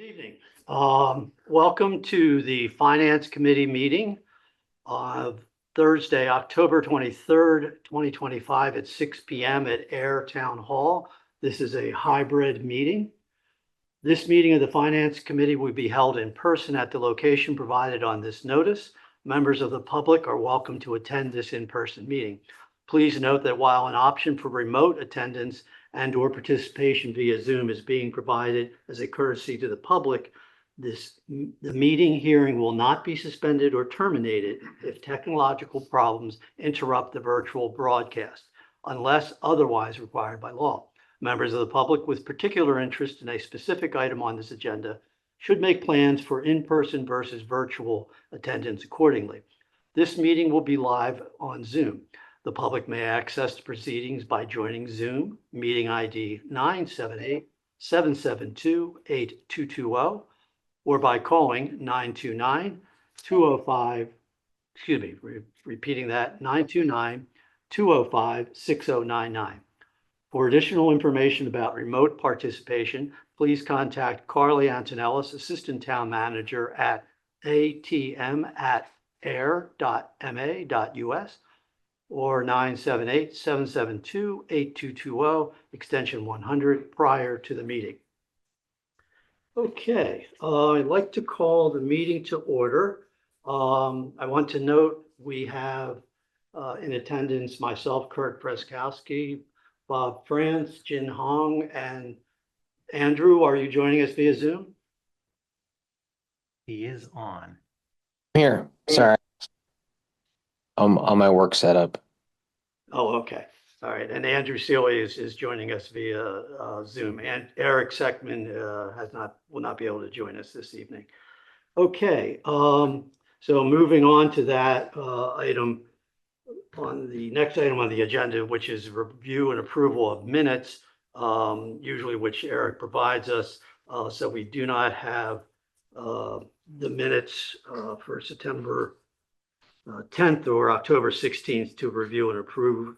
Evening. Welcome to the Finance Committee meeting of Thursday, October 23rd, 2025 at 6 p.m. at Ayer Town Hall. This is a hybrid meeting. This meeting of the Finance Committee will be held in person at the location provided on this notice. Members of the public are welcome to attend this in-person meeting. Please note that while an option for remote attendance and/or participation via Zoom is being provided as a courtesy to the public, the meeting hearing will not be suspended or terminated if technological problems interrupt the virtual broadcast, unless otherwise required by law. Members of the public with particular interest in a specific item on this agenda should make plans for in-person versus virtual attendance accordingly. This meeting will be live on Zoom. The public may access the proceedings by joining Zoom, meeting ID 978-772-8220, or by calling 929-205, repeating that, 929-205-6099. For additional information about remote participation, please contact Carly Antonellis, Assistant Town Manager at atm@ayer.ma.us, or 978-772-8220, extension 100, prior to the meeting. Okay, I'd like to call the meeting to order. I want to note we have in attendance myself, Kurt Freskowski, Bob France, Jin Hong, and Andrew. Are you joining us via Zoom? He is on. Here, sorry. On my work setup. Oh, okay. All right. And Andrew Sealy is joining us via Zoom, and Eric Seckman will not be able to join us this evening. Okay. So moving on to that item, on the next item on the agenda, which is review and approval of minutes, usually which Eric provides us. So we do not have the minutes for September 10th or October 16th to review and approve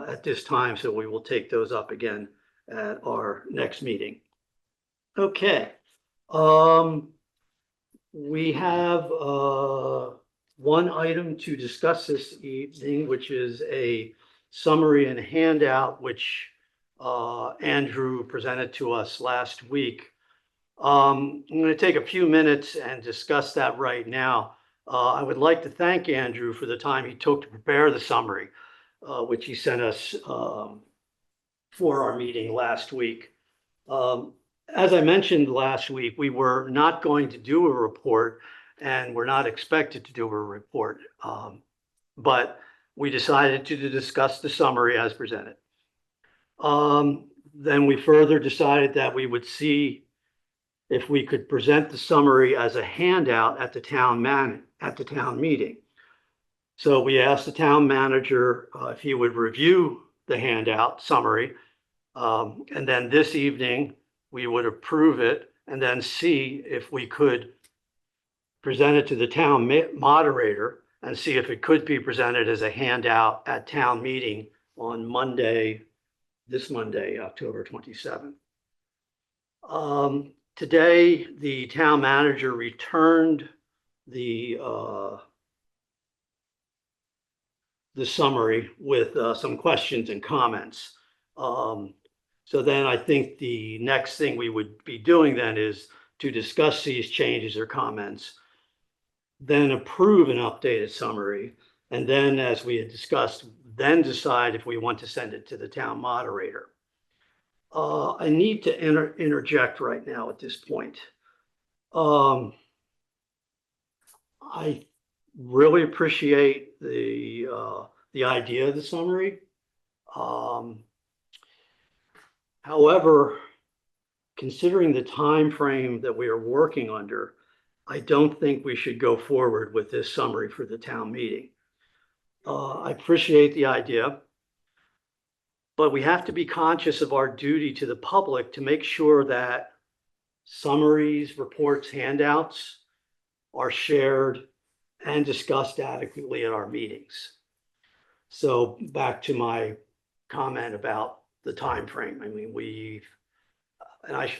at this time. So we will take those up again at our next meeting. Okay. We have one item to discuss this evening, which is a summary and handout, which Andrew presented to us last week. I'm going to take a few minutes and discuss that right now. I would like to thank Andrew for the time he took to prepare the summary, which he sent us for our meeting last week. As I mentioned last week, we were not going to do a report and we're not expected to do a report, but we decided to discuss the summary as presented. Then we further decided that we would see if we could present the summary as a handout at the town meeting. So we asked the town manager if he would review the handout summary, and then this evening we would approve it and then see if we could present it to the town moderator and see if it could be presented as a handout at town meeting on Monday, this Monday, October 27th. Today, the town manager returned the summary with some questions and comments. So then I think the next thing we would be doing then is to discuss these changes or comments, then approve an updated summary, and then, as we had discussed, then decide if we want to send it to the town moderator. I need to interject right now at this point. I really appreciate the idea of the summary. However, considering the time frame that we are working under, I don't think we should go forward with this summary for the town meeting. I appreciate the idea, but we have to be conscious of our duty to the public to make sure that summaries, reports, handouts are shared and discussed adequately at our meetings. So back to my comment about the time frame. I mean, and I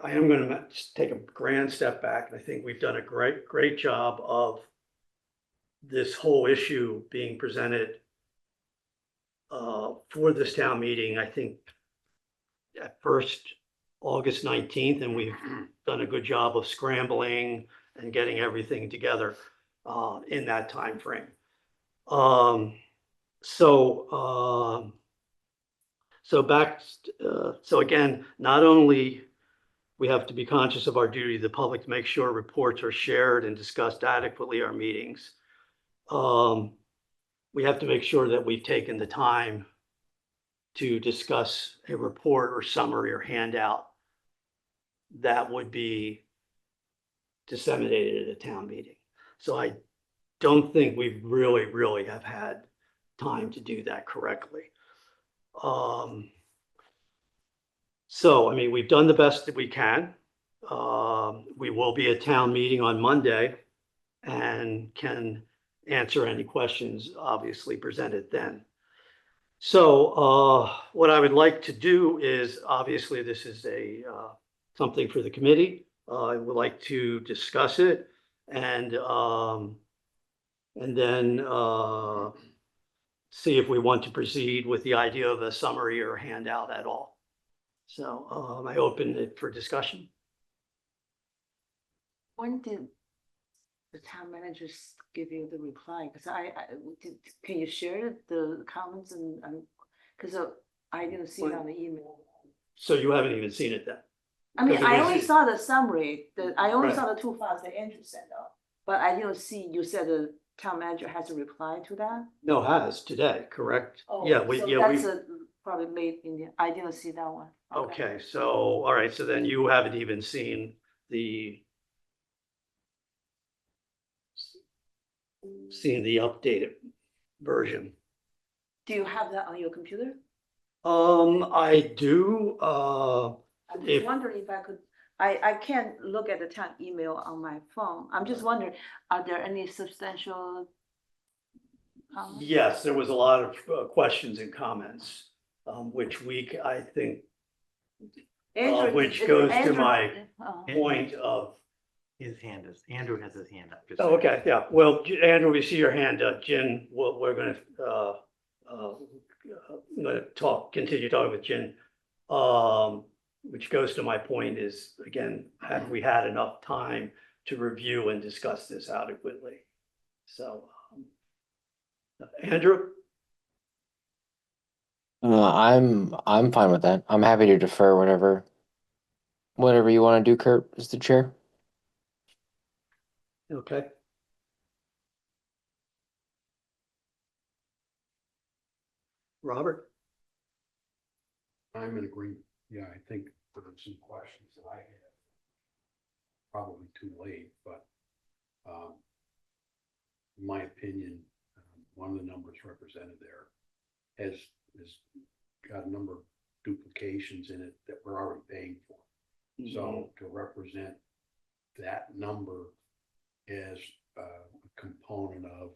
am going to just take a grand step back. And I think we've done a great job of this whole issue being presented for this town meeting. I think at first August 19th, and we've done a good job of scrambling and getting everything together in that time frame. So again, not only we have to be conscious of our duty to the public to make sure reports are shared and discussed adequately at our meetings. We have to make sure that we've taken the time to discuss a report or summary or handout that would be disseminated at a town meeting. So I don't think we really have had time to do that correctly. So, I mean, we've done the best that we can. We will be at town meeting on Monday and can answer any questions obviously presented then. So what I would like to do is, obviously this is something for the committee. I would like to discuss it and then see if we want to proceed with the idea of a summary or handout at all. So I open it for discussion. When did the town managers give you the reply? Because can you share the comments and, because I didn't see it on the email. So you haven't even seen it then? I mean, Because it I was- only saw the summary, I only Right. saw the 2 files that Andrew sent out, but I didn't see, you said the town manager has a reply to that? No, has today, correct? Oh, Yeah, so that's probably late in the, I didn't see that one. okay, so, all right, so then you haven't even seen the updated version. Do you have that on your computer? I do, I'm If- just wondering if I could, I can't look at the town email on my phone. I'm just wondering, are there any substantial comments? yes, there was a lot of questions and comments, which I think, Andrew- which is goes to Andrew- my oh. point of, Andrew has his hand up. just oh, so- okay, yeah, well, Andrew, we see your hand up. Jen, we're gonna, I'm gonna continue talking with Jen. Which goes to my point is, again, have we had enough time to review and discuss this adequately? So, Andrew? I'm fine with that. I'm happy to defer whatever you want to do, Kurt, as the chair. Okay. Robert? I'm in agreement. Yeah, I think there are some questions that I have. Probably too late, but in my opinion, one of the numbers represented there has got a number of duplications in it that we're already paying for. So to represent that number as a component of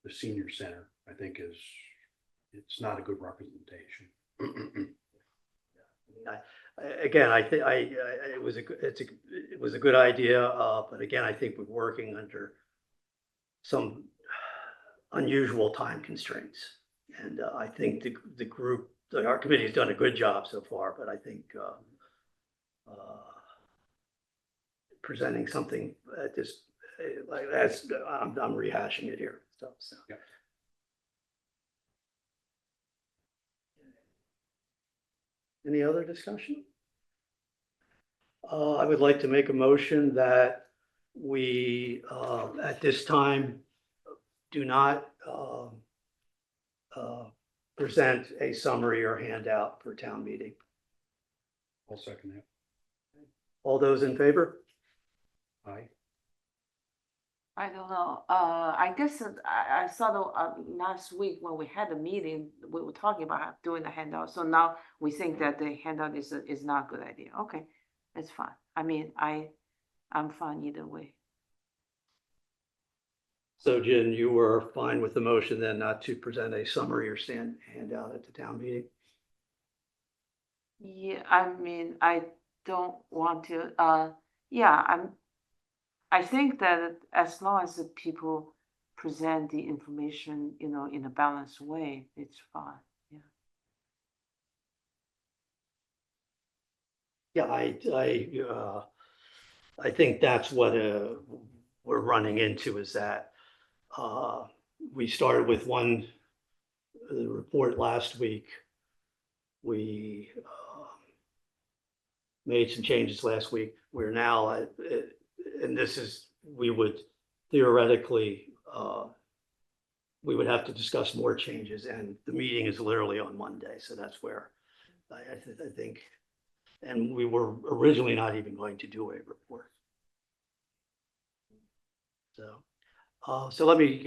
the senior center, I think it's not a good representation. Again, I think it was a good idea, but again, I think we're working under some unusual time constraints. And I think the group, our committee has done a good job so far, but I think presenting something at this, like that's, I'm rehashing it here. So. Yeah. Any other discussion? I would like to make a motion that we, at this time, do not present a summary or handout for town meeting. I'll second that. All those in favor? Aye. I don't know, I guess I saw the, last week when we had the meeting, we were talking about doing the handout, so now we think that the handout is not a good idea, okay, it's fine, I mean, I'm fine either way. So Jen, you were fine with the motion then not to present a summary or handout at the town meeting? Yeah, I mean, I don't want to, yeah, I think that as long as the people present the information, in a balanced way, it's fine, yeah. Yeah, I think that's what, we're running into is that, we started with one, report last week. We, made some changes last week. We're now at, and this is, we would theoretically, we would have to discuss more changes, and the meeting is literally on Monday, so that's where I think, and we were originally not even going to do a report. So let me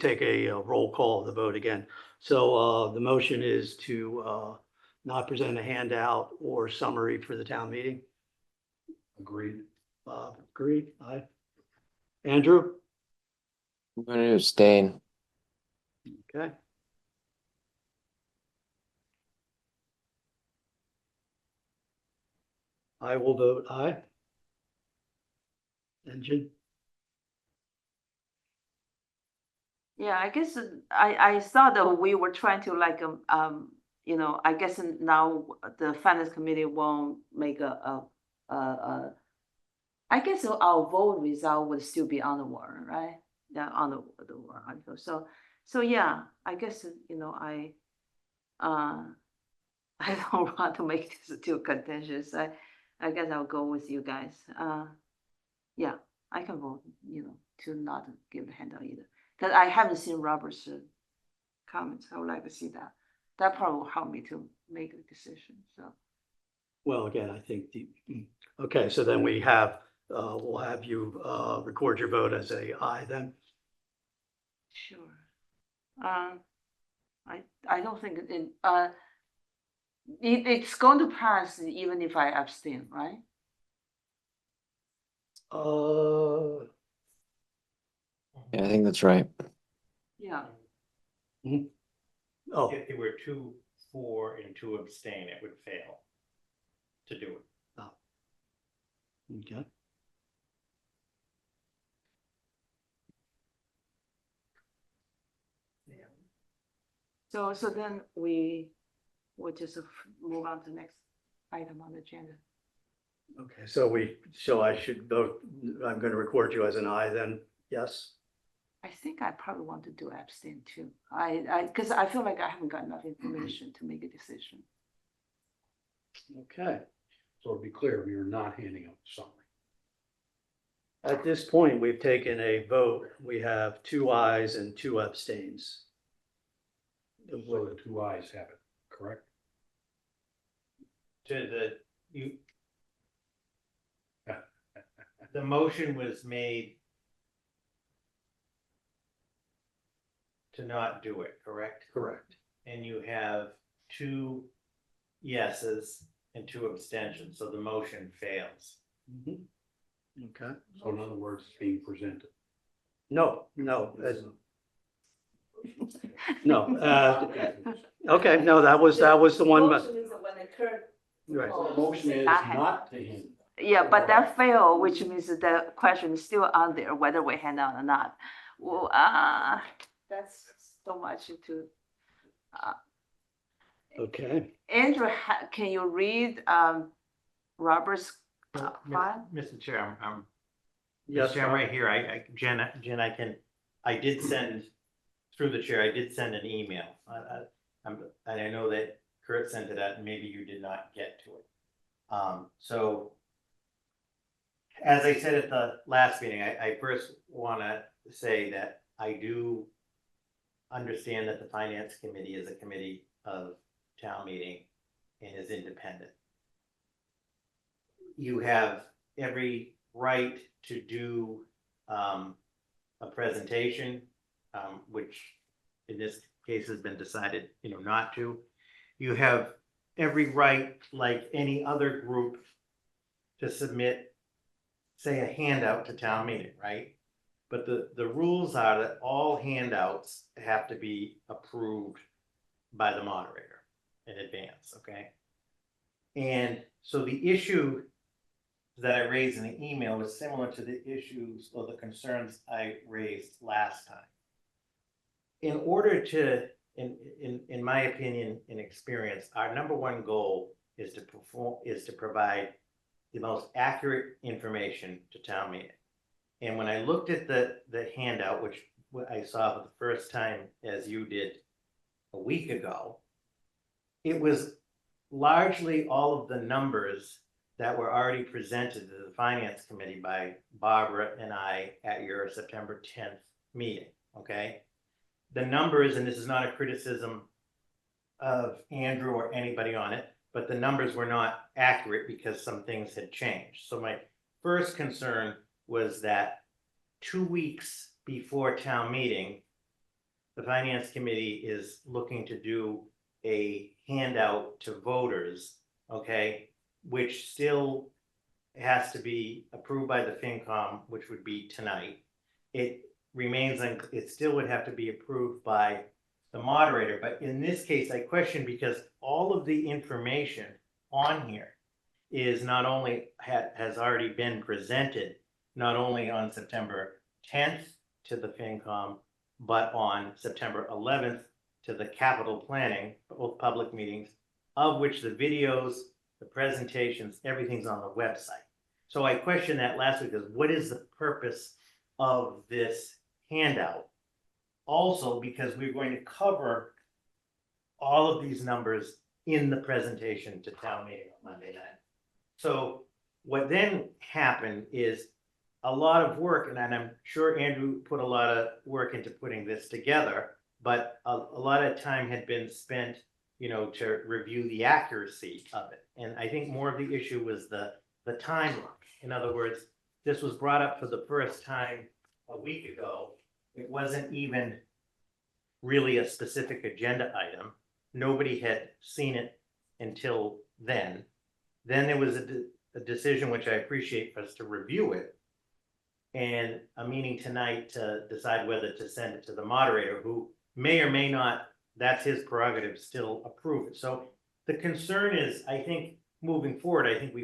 take a roll call of the vote again. So the motion is to not present a handout or summary for the town meeting. Agreed. Agreed? Aye. Andrew? I'm gonna abstain. Okay. I will vote aye. Engine? Yeah, I guess I thought that we were trying to like, I guess now the finance committee won't make I guess our vote result would still be on the warrant, right? Yeah, on the warrant article. So yeah, I guess, uh, I don't want to make this too contentious. I guess I'll go with you guys. Yeah, I can vote, to not give the handout either. Because I haven't seen Robert's comments. I would like to see that. That probably will help me to make a decision, so. Well, again, I think okay, so then we'll have you record your vote as a aye then. Sure. I don't think it's going to pass even if I abstain, right? Yeah, I think that's right. Yeah. Oh, If there were 2 for and 2 abstain, it would fail to do it. okay. So then we will just move on to the next item on the agenda. Okay, so I should vote, I'm going to record you as an aye then, yes? I think I probably want to do abstain too. Because I feel like I haven't got enough information to make a decision. Okay. So to be clear, we are not handing out the summary. At this point, we've taken a vote. We have 2 ayes and 2 abstains. So the 2 ayes have it, correct? The motion was made to not do it, correct? Correct. And you have 2 yeses and 2 abstentions, so the motion fails. Okay. So in other words, it's being presented. No. No, okay, no, that was the one, but, right. So the motion is not to hand. Yeah, but that failed, which means that the question is still on there, whether we hand out or not. Well, that's so much to. Okay. Andrew, can you read Robert's file? Mr. Chair, I'm Yes, Chair, I'm right here. Jen, I did send, through the chair, I did send an email. And I know that Kurt sent it out and maybe you did not get to it. So as I said at the last meeting, I first want to say that I do understand that the finance committee is a committee of town meeting and is independent. You have every right to do a presentation, which in this case has been decided, not to. You have every right, like any other group, to submit, say, a handout to town meeting, right? But the rules are that all handouts have to be approved by the moderator in advance, okay? And So the issue that I raised in the email was similar to the issues or the concerns I raised last time. In order to, in my opinion and experience, our number one goal is to provide the most accurate information to town meeting. And when I looked at the handout, which I saw for the first time as you did a week ago, it was largely all of the numbers that were already presented to the finance committee by Barbara and I at your September 10th meeting, okay? The numbers, and this is not a criticism of Andrew or anybody on it, but the numbers were not accurate because some things had changed. So my first concern was that 2 weeks before town meeting, the finance committee is looking to do a handout to voters, okay, which still has to be approved by the FinCom, which would be tonight. It remains, it still would have to be approved by the moderator, but in this case, I question because all of the information on here is not only has already been presented, not only on September 10th to the FinCom, but on September 11th to the capital planning, both public meetings, of which the videos, the presentations, everything's on the website. So I questioned that last week, is what is the purpose of this handout? Also, because we're going to cover all of these numbers in the presentation to town meeting on Monday night. So what then happened is a lot of work, and I'm sure Andrew put a lot of work into putting this together, but a lot of time had been spent, you know, to review the accuracy of it. And I think more of the issue was the timeline. In other words, this was brought up for the first time a week ago. It wasn't even really a specific agenda item. Nobody had seen it until then. Then there was a decision, which I appreciate, for us to review it, and a meeting tonight to decide whether to send it to the moderator, who may or may not, that's his prerogative, still approve it. So the concern is, I think, moving forward, I think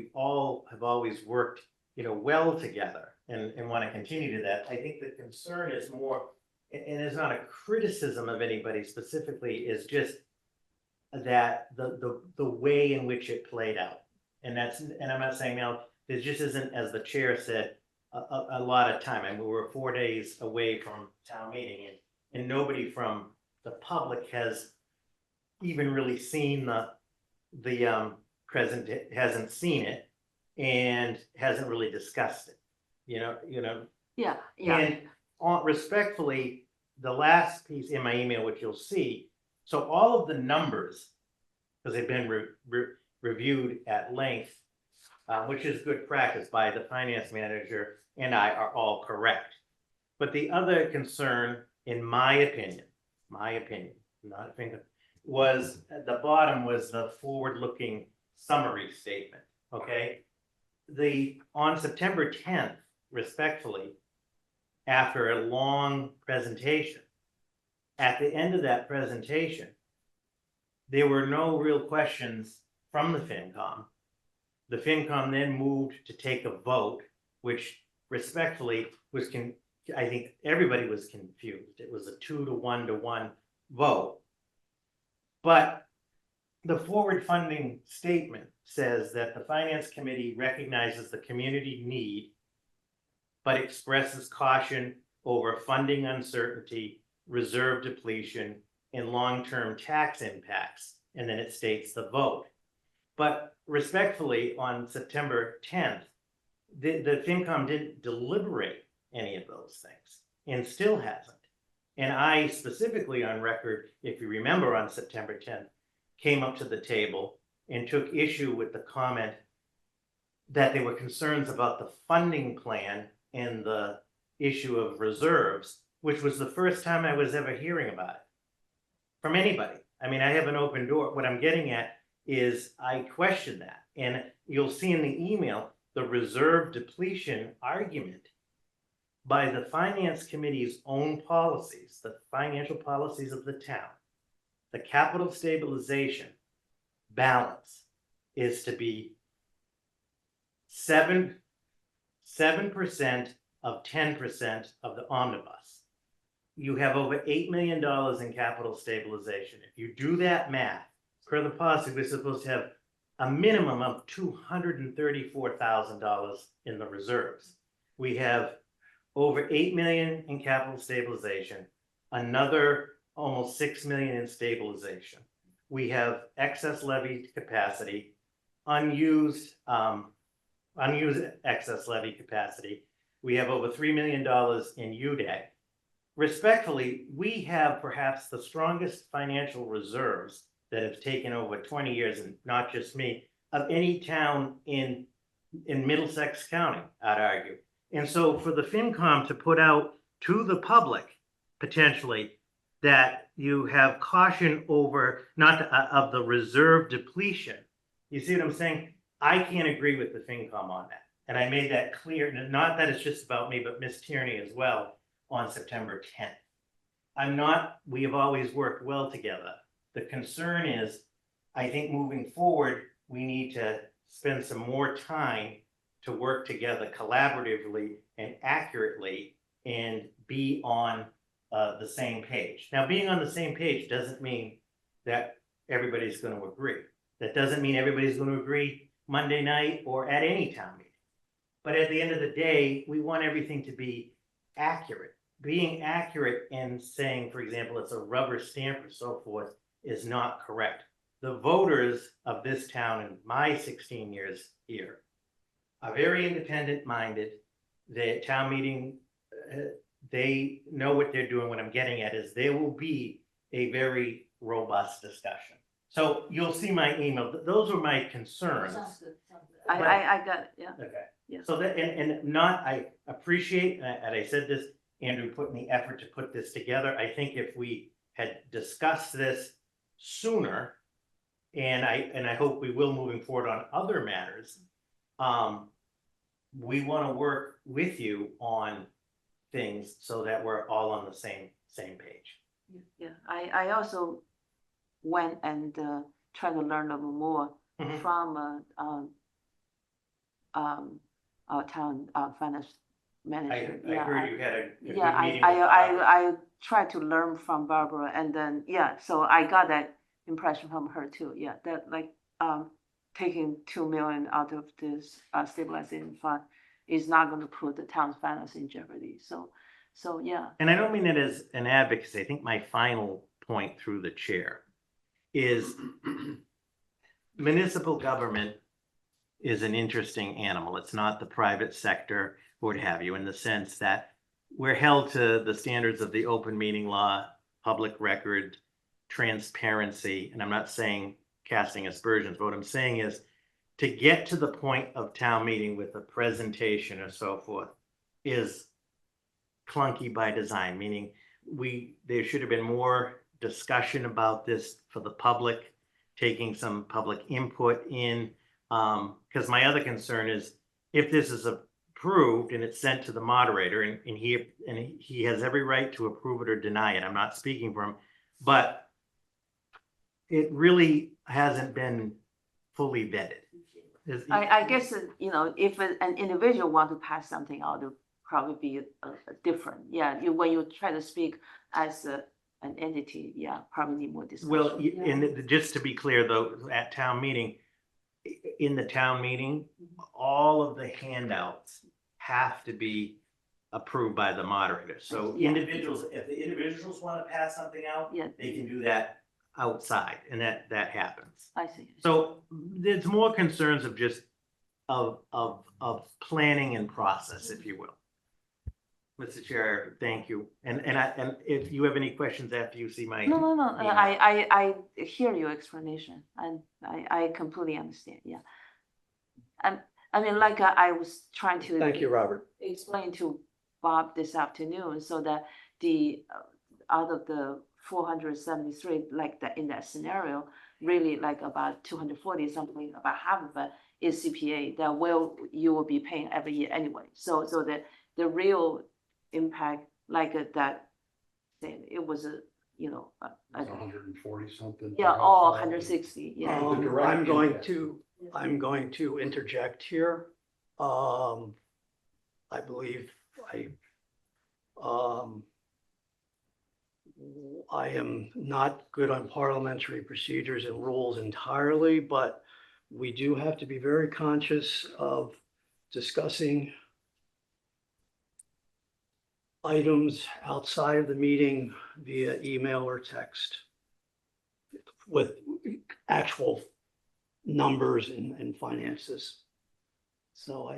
have always worked, you know, well together and want to continue to that. I think the concern is more, and it's not a criticism of anybody specifically, is just that the way in which it played out. And I'm not saying now, there just isn't, as the chair said, a lot of time. I mean, we were 4 days away from town meeting, and nobody from the public has even really seen the present, hasn't seen it and hasn't really discussed it, you know. Yeah, And respectfully, the last piece in my email, which you'll see, so all of the numbers, because they've been reviewed at length, which is good practice by the finance manager and I, are all correct. But the other concern, in my opinion, not a finger, was at the bottom was the forward-looking summary statement, okay? On September 10th, respectfully, after a long presentation, at the end of that presentation, there were no real questions from the FinCom. The FinCom then moved to take a vote, which respectfully was, I think everybody was confused. It was a 2 to 1 to 1 vote. But the forward funding statement says that the Finance Committee recognizes the community need, but expresses caution over funding uncertainty, reserve depletion, and long-term tax impacts. And then it states the vote. But respectfully, on September 10th, the FinCom didn't deliberate any of those things and still hasn't. And I specifically, on record, if you remember, on September 10th, came up to the table and took issue with the comment that there were concerns about the funding plan and the issue of reserves, which was the first time I was ever hearing about it from anybody. I mean, I have an open door. What I'm getting at is I question that. And you'll see in the email, the reserve depletion argument by the Finance Committee's own policies, the financial policies of the town. The capital stabilization balance is to be 7% of 10% of the omnibus. You have over $8 million in capital stabilization. If you do that math, per the policy, we're supposed to have a minimum of $234,000 in the reserves. We have over 8 million in capital stabilization, another almost 6 million in stabilization. We have excess levy capacity, unused excess levy capacity. We have over $3 million in UDAG. Respectfully, we have perhaps the strongest financial reserves that have taken over 20 years, and not just me, of any town in Middlesex County, I'd argue. And so for the FinCom to put out to the public, potentially, that you have caution over of the reserve depletion. You see what I'm saying? I can't agree with the FinCom on that. And I made that clear, not that it's just about me, but Ms. Tierney as well on September 10th. We have always worked well together. The concern is, I think moving forward, we need to spend some more time to work together collaboratively and accurately and be on the same page. Now, being on the same page doesn't mean that everybody's going to agree. That doesn't mean everybody's going to agree Monday night or at any town meeting. But at the end of the day, we want everything to be accurate. Being accurate and saying, for example, it's a rubber stamp or so forth is not correct. The voters of this town in my 16 years here are very independent minded. The town meeting, they know what they're doing. What I'm getting at is there will be a very robust discussion. So you'll see my email. Those are my concerns. Sounds good. I got it, yeah. Okay. Yeah. So that, I appreciate, and I said this, Andrew, put in the effort to put this together. I think if we had discussed this sooner, and I hope we will moving forward on other matters, we want to work with you on things so that we're all on the same page. Yeah, I also went and tried to learn a little more Mhm. from our town finance manager. I heard you had a good Yeah, meeting with Barbara. I tried to learn from Barbara, and then, yeah, so I got that impression from her too, yeah, that like, taking 2 million out of this stabilization fund is not gonna put the town's finance in jeopardy, so, yeah. And I don't mean it as an advocacy. I think my final point through the chair is municipal government is an interesting animal. It's not the private sector, or what have you, in the sense that we're held to the standards of the open meeting law, public record, transparency. And I'm not saying casting aspersions, but what I'm saying is to get to the point of town meeting with a presentation or so forth is clunky by design, meaning there should have been more discussion about this for the public, taking some public input in. Because my other concern is if this is approved and it's sent to the moderator, and he has every right to approve it or deny it. I'm not speaking for him, but it really hasn't been fully vetted. I guess, if an individual want to pass something out, it would probably be a different, yeah, when you try to speak as an entity, yeah, probably need more discussion. Well, and just to be clear though, at town meeting, in the town meeting, all of the handouts have to be approved by the moderator. So Yeah. individuals, if the individuals want to pass something out, Yeah. they can do that outside, and that happens. I see. So there's more concerns of just of planning and process, if you will. Mr. Chair, thank you. And if you have any questions after you see my. No, email. I hear your explanation, and I completely understand, yeah. And, I mean, like I was trying to. Thank you, Robert. Explain to Bob this afternoon, so that out of the 473, like that in that scenario, really like about 240 something, about half of it is CPA that you will be paying every year anyway. So that the real impact, like that, it was It's 140 something. yeah, all 160, yeah. The direct I'm going impact. to interject here. I believe um, I am not good on parliamentary procedures and rules entirely, but we do have to be very conscious of discussing items outside of the meeting via email or text with actual numbers and finances. So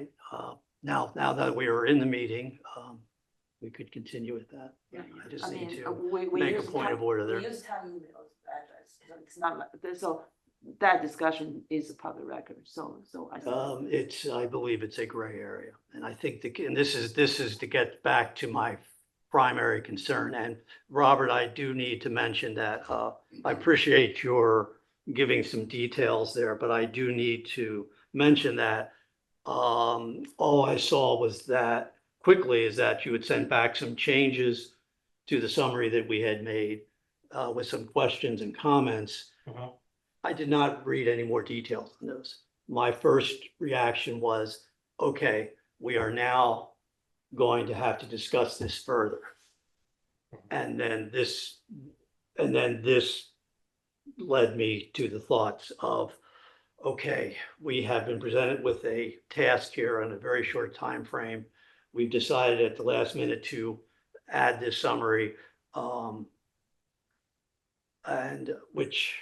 now that we are in the meeting, we could continue with that. Yeah, I just I need mean, to we make a use point town- of order We there. use town email address, so it's not like, so that discussion is a public record, so I believe it's a gray area. And I think and this is to get back to my primary concern. And Robert, I do need to mention that, I appreciate your giving some details there, but I do need to mention that, all I saw was that quickly is that you had sent back some changes to the summary that we had made, with some questions and comments. Mhm. I did not read any more details on those. My first reaction was, okay, we are now going to have to discuss this further. And then this led me to the thoughts of, okay, we have been presented with a task here on a very short time frame. We've decided at the last minute to add this summary, and which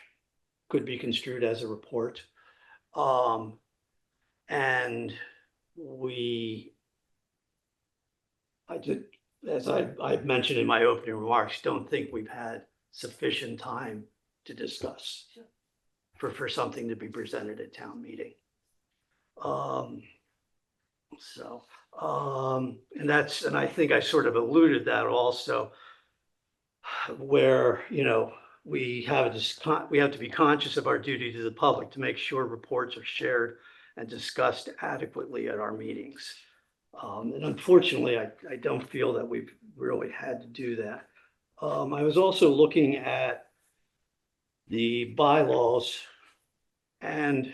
could be construed as a report. And I did, as I mentioned in my opening remarks, don't think we've had sufficient time to discuss for something to be presented at town meeting. So, and I think I sort of alluded that also, where, we have to be conscious of our duty to the public to make sure reports are shared and discussed adequately at our meetings. And unfortunately, I don't feel that we've really had to do that. I was also looking at the bylaws and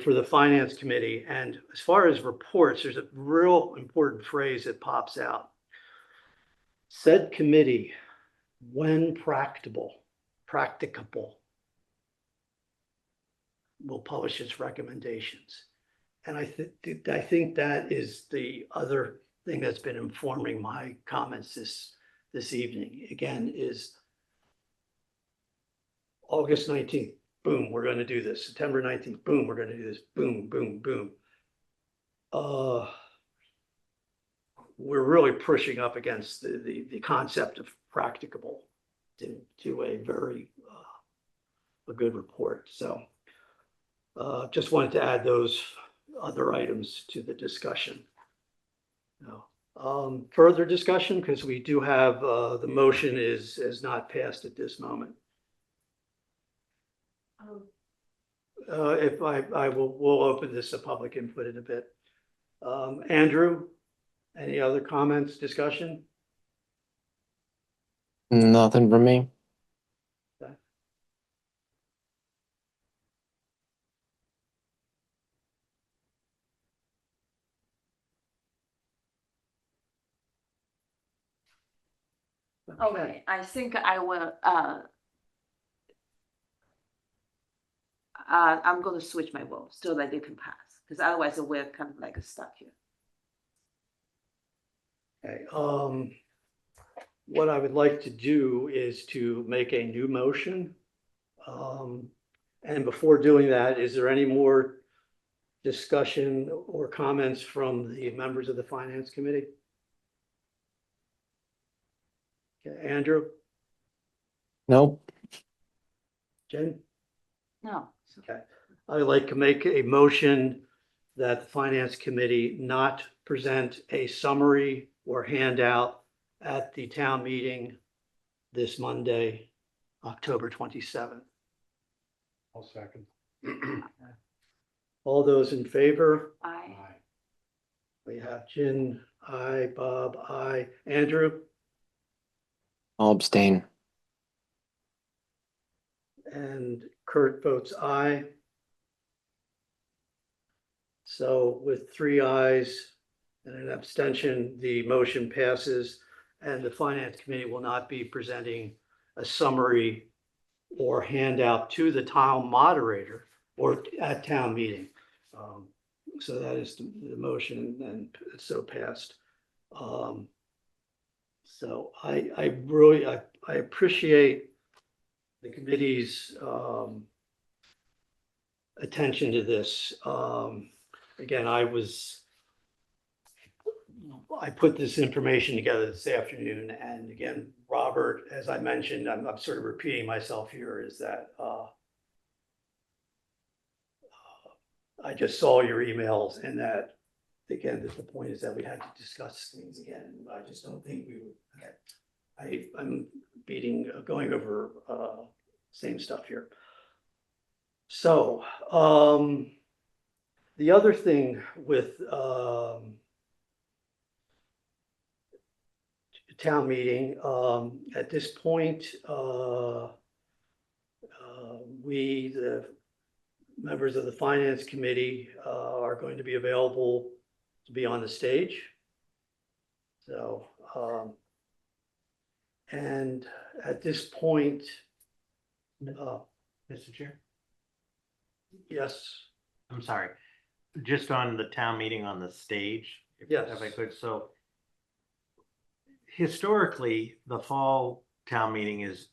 for the finance committee, and as far as reports, there's a real important phrase that pops out. Said committee, when practicable, will publish its recommendations. And I think that is the other thing that's been informing my comments this evening. Again, is August 19th, boom, we're going to do this. September 19th, boom, we're going to do this. Boom, boom, boom. We're really pushing up against the concept of practicable to do a very a good report. So just wanted to add those other items to the discussion. Further discussion, because we do have the motion is not passed at this moment. If we'll open this to public input in a bit. Andrew, any other comments, discussion? Nothing from me. Okay, I think I will, I'm gonna switch my vote so that it can pass, because otherwise we're kind of like stuck here. Okay, what I would like to do is to make a new motion. And before doing that, is there any more discussion or comments from the members of the finance committee? Okay, Andrew, Nope. Jen? No. Okay, I'd like to make a motion that the finance committee not present a summary or handout at the town meeting this Monday, October 27th. I'll second. All those in favor? I, Aye. We have Jen, I, Bob, I, Andrew, I'll abstain. and Kurt votes aye. So with 3 ayes and an abstention, the motion passes, and the Finance Committee will not be presenting a summary or handout to the town moderator or at town meeting. So that is the motion, and it's so passed. So I really, I appreciate the committee's attention to this. Again, I put this information together this afternoon, and again, Robert, as I mentioned, I'm sort of repeating myself here, is that I just saw your emails, and that, again, the point is that we had to discuss things again. I just don't think we would, I'm going over same stuff here. So, the other thing with town meeting, at this point, we, the members of the Finance Committee, are going to be available to be on the stage. So, and at this point, Mr. Chair, yes, I'm sorry, just on the town meeting on the stage. Yes. If I could, so historically, the fall town meeting is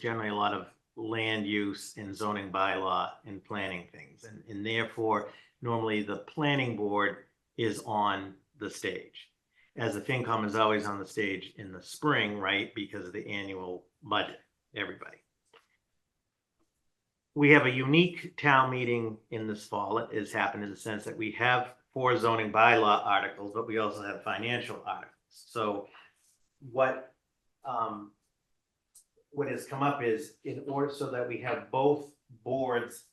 generally a lot of land use and zoning bylaw and planning things. And therefore, normally the planning board is on the stage. As the FinCom is always on the stage in the spring, right? Because of the annual budget, everybody. We have a unique town meeting in this fall. It has happened in the sense that we have 4 zoning bylaw articles, but we also have financial articles. So what has come up is, in order so that we have both boards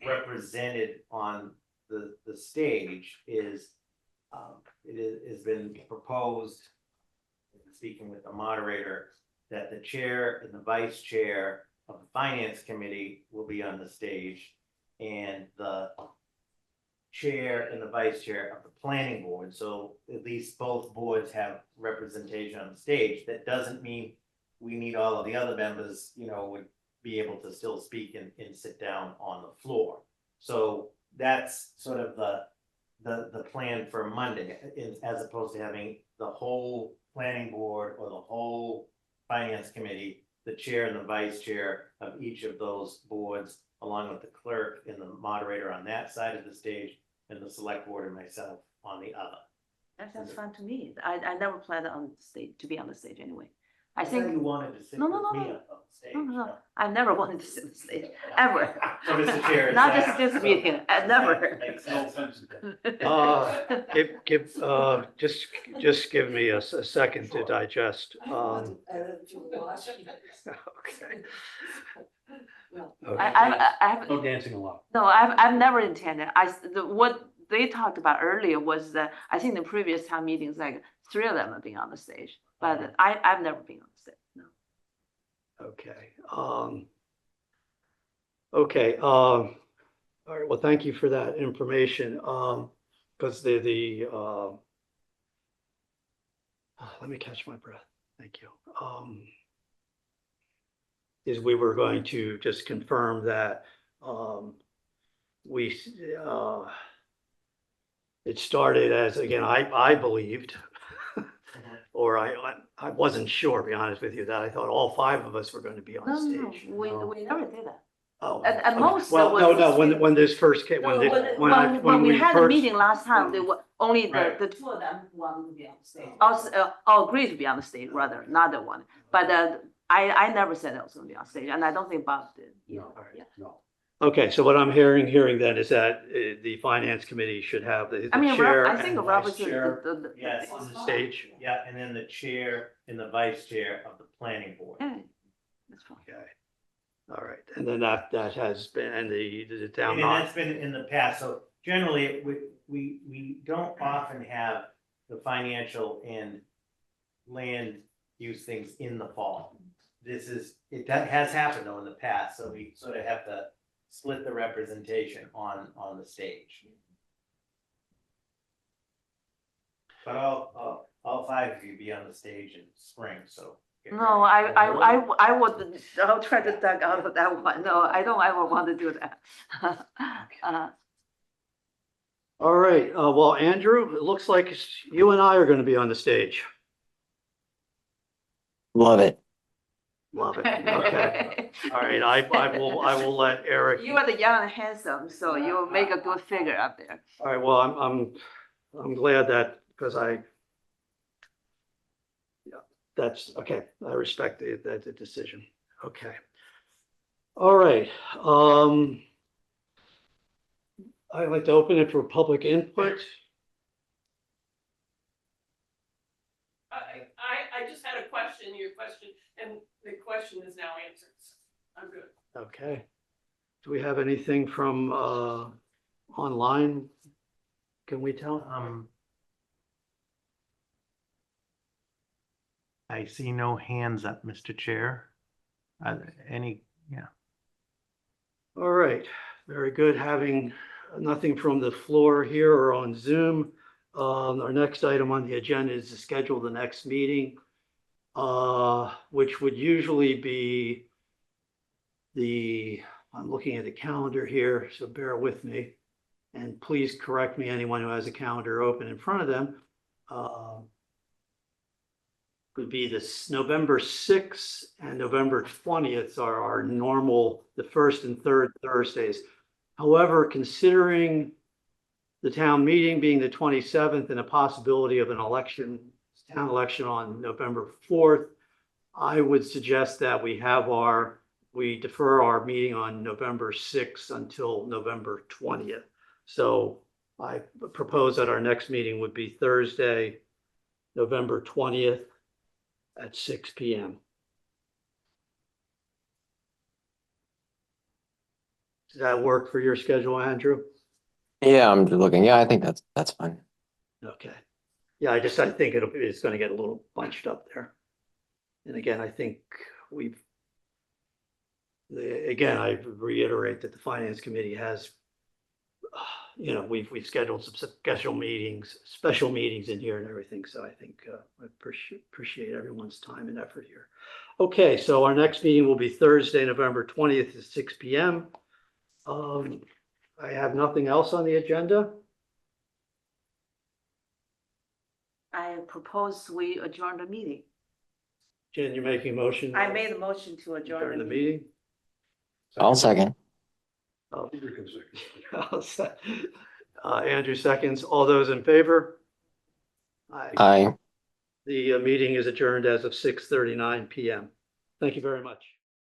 represented on the stage, is it has been proposed, speaking with the moderator, that the chair and the vice chair of the Finance Committee will be on the stage, and the chair and the vice chair of the planning board. So at least both boards have representation on the stage. That doesn't mean we need all of the other members, would be able to still speak and sit down on the floor. So that's sort of the plan for Monday, as opposed to having the whole planning board or the whole Finance Committee, the chair and the vice chair of each of those boards, along with the clerk and the moderator on that side of the stage, and the select board and myself on the other. That sounds fun to me. I never planned on stage, to be on the stage anyway. I thought think, you wanted to sit No, with no, me no. up on the stage. no, I never wanted to sit on the stage, ever. So, Mr. Chair. is Not that- just this meeting, I never. Makes no sense. just give me a second to digest. Okay. I have, No dancing allowed. no, I've never intended, what they talked about earlier was that, I think the previous town meetings, like 3 of them have been on the stage, but I've never been on the stage, no. Okay. Okay. All right. Well, thank you for that information. Because let me catch my breath. Thank you. Is we were going to just confirm that we it started as, again, I believed, or I wasn't sure, to be honest with you, that I thought all 5 of us were going to be on No, no, stage. we never did that. Oh, At okay. most, Well, there no, was no, this when feeling. when this first came, No, when we had a first- meeting last time, they were only Right. the 2 of them wanted to be on the stage. All agreed to be on the stage, rather, not the one. But I never said I was gonna be on stage, and I don't think Bob did. either. No. Yeah. No. Okay, so what I'm hearing then is that the Finance Committee should have the I mean, chair I think and Robert's vice chair the. Yes. on the stage. Yeah, and then the chair and the vice chair of the planning board. Yeah, that's fine. Okay. All right, and then that has been, and the town. And that's been in the past, so generally, we don't often have the financial and land use things in the fall. That has happened though in the past, so we sort of have to split the representation on the stage. But all five of you be on the stage in spring, so. get No, ready. I'll try to duck out of that one. No, I don't ever want to do that. All right, well, Andrew, it looks like you and I are going to be on the stage. Love it. Love it. Okay. All right, I will let Eric. You are the young and handsome, so you'll make a good figure up there. All right, well, I'm glad that, because yeah, that's, okay, I respect the decision. Okay. All right, I'd like to open it for public input. I just had a question, your question, and the question is now answered. So I'm good. Okay. Do we have anything from online? Can we tell? I see no hands up, Mr. Chair. Any, yeah. All right, very good. Having nothing from the floor here or on Zoom. Our next item on the agenda is to schedule the next meeting, which would usually be I'm looking at the calendar here, so bear with me. And please correct me, anyone who has a calendar open in front of them. Would be this November 6th and November 20th are our normal, the first and third Thursdays. However, considering the town meeting being the 27th and a possibility of an election, town election on November 4th, I would suggest that we defer our meeting on November 6th until November 20th. So I propose that our next meeting would be Thursday, November 20th at 6 p.m. Does that work for your schedule, Andrew? Yeah, I'm just looking. Yeah, I think that's fine. Okay. Yeah, I think it's going to get a little bunched up there. And again, I think I reiterate that the Finance Committee has, we've scheduled some special meetings in here and everything. So I think I appreciate everyone's time and effort here. Okay, so our next meeting will be Thursday, November 20th at 6 p.m. I have nothing else on the agenda. I propose we adjourn the meeting. Jen, you're making a motion? I made a motion to During adjourn the the meeting. meeting? I'll second. Oh, You can second. Andrew seconds. All those in favor? Aye. Aye. The meeting is adjourned as of 6:39 p.m. Thank you very much.